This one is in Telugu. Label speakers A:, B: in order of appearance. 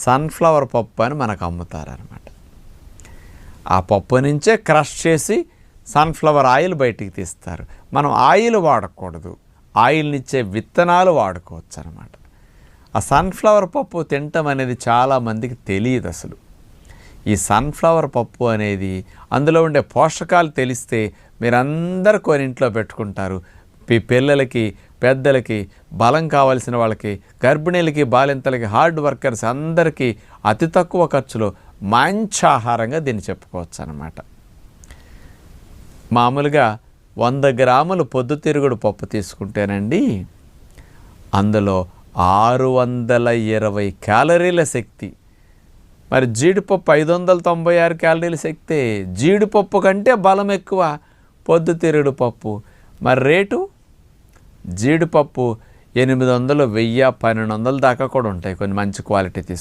A: సన్ఫ్లవర్ పప్పు అని మనకు అమ్ముతారనమాట. ఆ పప్పు నుంచే క్రష్ చేసి సన్ఫ్లవర్ ఆయిల్ బయటికి తీస్తారు. మనం ఆయిల్ వాడకూడదు, ఆయిల్నిచ్చే విత్తనాలు వాడుకోవచ్చు అనమాట. ఆ సన్ఫ్లవర్ పప్పు తినటం అనేది చాలామందికి తెలియదు అసలు. ఈ సన్ఫ్లవర్ పప్పు అనేది అందులో ఉండే పోషకాలు తెలిస్తే మీరందరూ కొని ఇంట్లో పెట్టుకుంటారు. పిల్లలకి, పెద్దలకి, బలం కావాల్సిన వాళ్ళకి, గర్భిణీలకి, బాలింతలకి, హార్డ్ వర్కర్స్ అందరికీ అతి తక్కువ ఖర్చులో మంచి ఆహారంగా దీన్ని చెప్పుకోవచ్చు అన్నమాట. మామూలుగా 100 గ్రాములు పొద్దుతిరుగుడు పప్పు తీసుకుంటేనండి అందులో 620 క్యాలరీల శక్తి. మరి జీడిపప్పు 596 క్యాలరీల శక్తి. జీడిపప్పు కంటే బలం ఎక్కువ పొద్దుతిరుగుడు పప్పు. మరి రేటు జీడిపప్పు 800, 1000, 1200 దాకా కూడా ఉంటాయి కొన్ని మంచి క్వాలిటీ తీసుకుంటే.